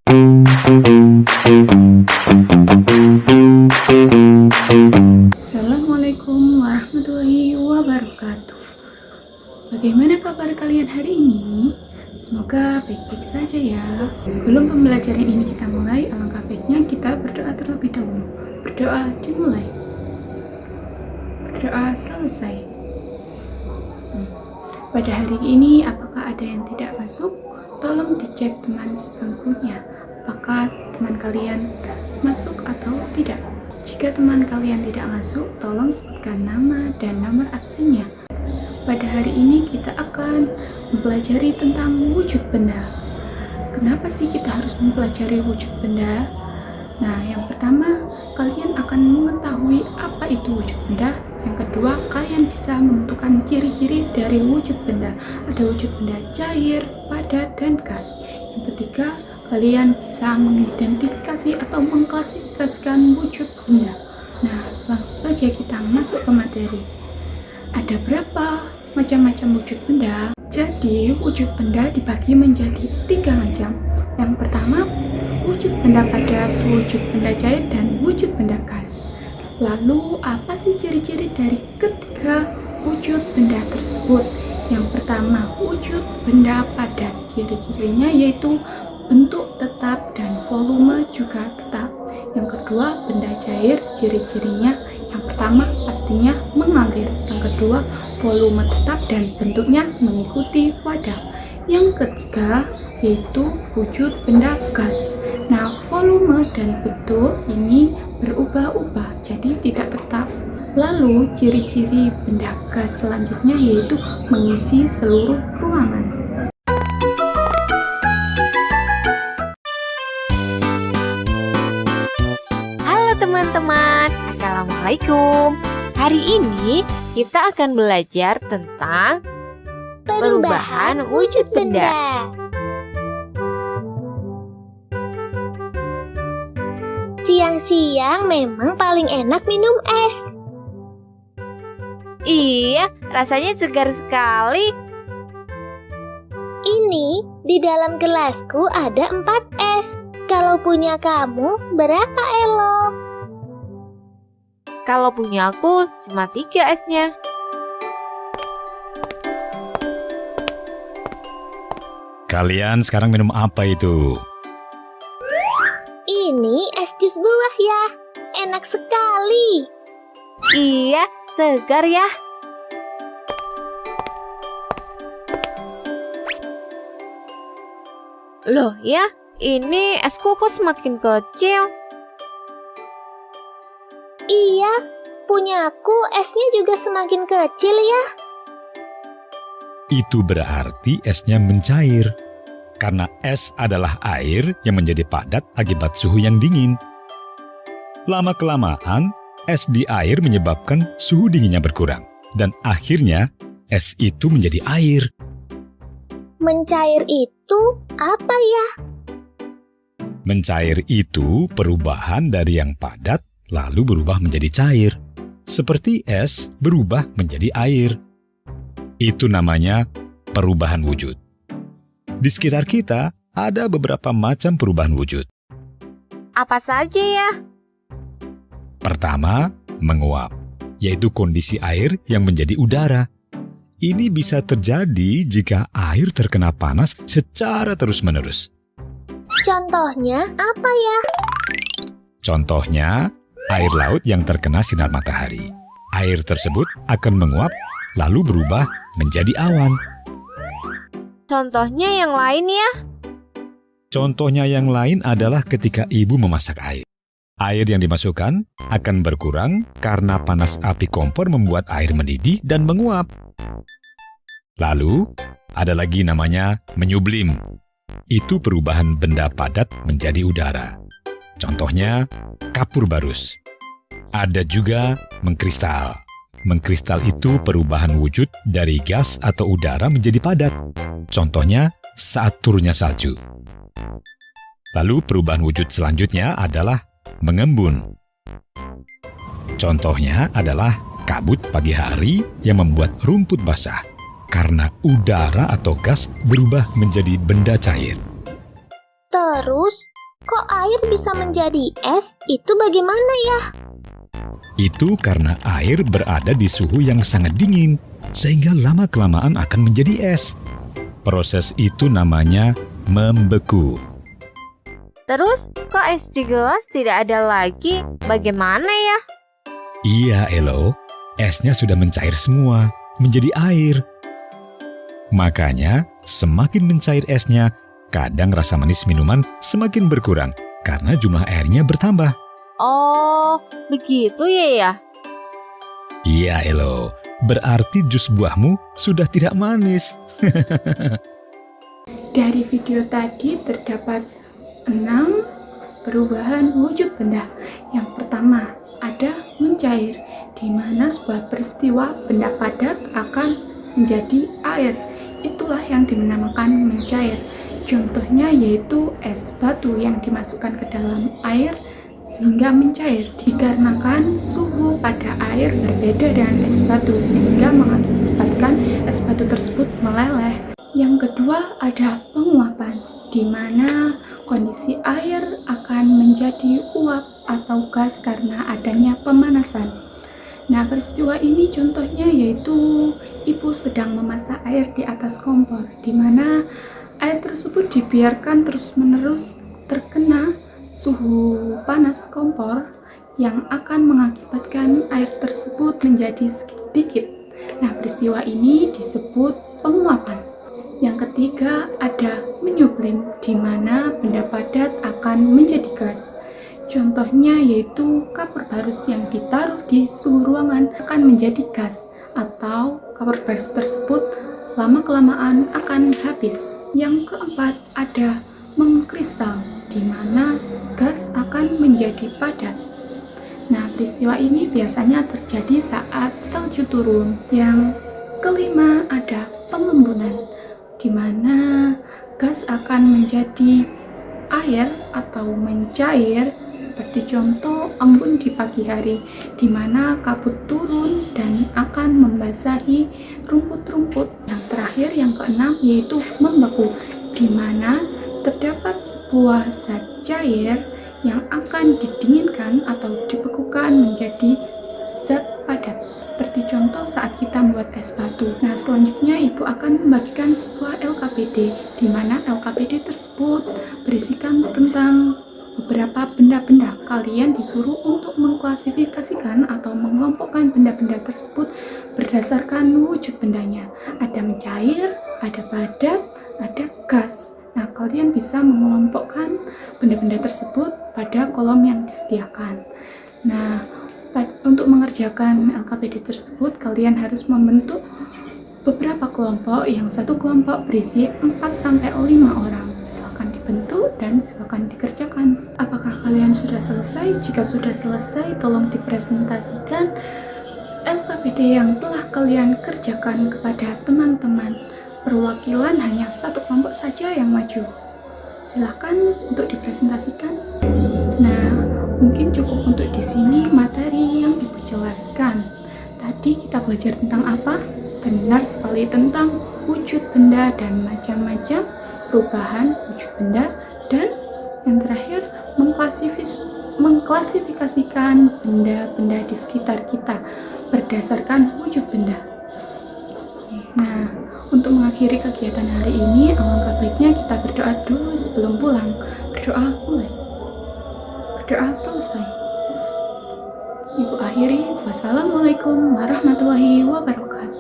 Assalamualaikum warahmatullahi wabarakatuh. Bagaimana kabar kalian hari ini? Semoga baik-baik saja ya. Sebelum pembelajaran ini kita mulai, alangkah baiknya kita berdoa terlebih dahulu. Berdoa dimulai. Berdoa selesai. Pada hari ini, apakah ada yang tidak masuk? Tolong dicek teman sebangkunya. Apakah teman kalian masuk atau tidak? Jika teman kalian tidak masuk, tolong sebutkan nama dan nomor absennya. Pada hari ini kita akan mempelajari tentang wujud benda. Kenapa sih kita harus mempelajari wujud benda? Nah, yang pertama, kalian akan mengetahui apa itu wujud benda. Yang kedua, kalian bisa menentukan ciri-ciri dari wujud benda. Ada wujud benda cair, padat, dan gas. Yang ketiga, kalian bisa mengidentifikasi atau mengklasifikasikan wujud benda. Nah, langsung saja kita masuk ke materi. Ada berapa macam-macam wujud benda? Jadi, wujud benda dibagi menjadi 3 macam. Yang pertama, wujud benda padat, wujud benda cair, dan wujud benda gas. Lalu, apa sih ciri-ciri dari ketiga wujud benda tersebut? Yang pertama, wujud benda padat. Ciri-cirinya yaitu bentuk tetap dan volume juga tetap. Yang kedua, benda cair, ciri-cirinya yang pertama pastinya mengalir. Yang kedua, volume tetap dan bentuknya mengikuti wadah. Yang ketiga yaitu wujud benda gas. Nah, volume dan bentuk ini berubah-ubah, jadi tidak tetap. Lalu, ciri-ciri benda gas selanjutnya yaitu mengisi seluruh ruangan. Teman-teman, Assalamualaikum. Hari ini kita akan belajar tentang perubahan wujud benda. Siang-siang memang paling enak minum es. Iya, rasanya segar sekali. Ini di dalam gelasku ada 4 es. Kalau punya kamu, berapa, Elo? Kalau punya aku cuma 3 esnya. Kalian sekarang minum apa itu? Ini es jus buah ya. Enak sekali. Iya, segar ya. Loh ya, ini esku kok semakin kecil. Iya, punyaku esnya juga semakin kecil ya. Itu berarti esnya mencair. Karena es adalah air yang menjadi padat akibat suhu yang dingin. Lama-kelamaan, es di air menyebabkan suhu dinginnya berkurang. Dan akhirnya, es itu menjadi air. Mencair itu apa ya? Mencair itu perubahan dari yang padat lalu berubah menjadi cair. Seperti es berubah menjadi air. Itu namanya perubahan wujud. Di sekitar kita ada beberapa macam perubahan wujud. Apa saja ya? Pertama, menguap, yaitu kondisi air yang menjadi udara. Ini bisa terjadi jika air terkena panas secara terus-menerus. Contohnya apa ya? Contohnya, air laut yang terkena sinar matahari. Air tersebut akan menguap lalu berubah menjadi awan. Contohnya yang lain ya? Contohnya yang lain adalah ketika ibu memasak air. Air yang dimasukkan akan berkurang karena panas api kompor membuat air mendidih dan menguap. Lalu, ada lagi namanya menyublim. Itu perubahan benda padat menjadi udara. Contohnya, kapur barus. Ada juga mengkristal. Mengkristal itu perubahan wujud dari gas atau udara menjadi padat. Contohnya, saat turunnya salju. Lalu perubahan wujud selanjutnya adalah mengembun. Contohnya adalah kabut pagi hari yang membuat rumput basah. Karena udara atau gas berubah menjadi benda cair. Terus, kok air bisa menjadi es? Itu bagaimana ya? Itu karena air berada di suhu yang sangat dingin, sehingga lama-kelamaan akan menjadi es. Proses itu namanya membeku. Terus, kok es di gelas tidak ada lagi? Bagaimana ya? Iya, Elo. Esnya sudah mencair semua, menjadi air. Makanya, semakin mencair esnya, kadang rasa manis minuman semakin berkurang karena jumlah airnya bertambah. Oh, begitu ya? Iya, Elo. Berarti jus buahmu sudah tidak manis. Dari video tadi terdapat 6 perubahan wujud benda. Yang pertama, ada mencair, di mana sebuah peristiwa benda padat akan menjadi air. Itulah yang dinamakan mencair. Contohnya yaitu es batu yang dimasukkan ke dalam air sehingga mencair, dikarenakan suhu pada air berbeda dengan es batu sehingga mengakibatkan es batu tersebut meleleh. Yang kedua ada penguapan, di mana kondisi air akan menjadi uap atau gas karena adanya pemanasan. Nah, peristiwa ini contohnya yaitu ibu sedang memasak air di atas kompor, di mana air tersebut dibiarkan terus-menerus terkena suhu panas kompor yang akan mengakibatkan air tersebut menjadi sedikit. Nah, peristiwa ini disebut penguapan. Yang ketiga ada menyublim, di mana benda padat akan menjadi gas. Contohnya yaitu kapur barus yang ditaruh di suhu ruangan akan menjadi gas, atau kapur barus tersebut lama-kelamaan akan habis. Yang keempat ada mengkristal, di mana gas akan menjadi padat. Nah, peristiwa ini biasanya terjadi saat salju turun. Yang kelima ada pengembunan, di mana gas akan menjadi air atau mencair, seperti contoh embun di pagi hari, di mana kabut turun dan akan membasahi rumput-rumput. Yang terakhir, yang keenam, yaitu membeku, di mana terdapat sebuah zat cair yang akan didinginkan atau dibekukan menjadi zat padat. Seperti contoh saat kita membuat es batu. Nah, selanjutnya ibu akan membagikan sebuah LKPD, di mana LKPD tersebut berisikan tentang beberapa benda-benda. Kalian disuruh untuk mengklasifikasikan atau mengelompokkan benda-benda tersebut berdasarkan wujud bendanya. Ada mencair, ada padat, ada gas. Nah, kalian bisa mengelompokkan benda-benda tersebut pada kolom yang disediakan. Nah, untuk mengerjakan LKPD tersebut, kalian harus membentuk beberapa kelompok. Yang satu kelompok berisi 4-5 orang. Silakan dibentuk dan silakan dikerjakan. Apakah kalian sudah selesai? Jika sudah selesai, tolong dipresentasikan LKPD yang telah kalian kerjakan kepada teman-teman. Perwakilan hanya satu kelompok saja yang maju. Silakan untuk dipresentasikan. Nah, mungkin cukup untuk di sini materi yang Ibu jelaskan. Tadi kita belajar tentang apa? Benar sekali, tentang wujud benda dan macam-macam perubahan wujud benda, dan yang terakhir mengklasifikasikan benda-benda di sekitar kita berdasarkan wujud benda. Nah, untuk mengakhiri kegiatan hari ini, alangkah baiknya kita berdoa dulu sebelum pulang. Berdoa mulai. Berdoa selesai. Ibu akhiri, wassalamualaikum warahmatullahi wabarakatuh.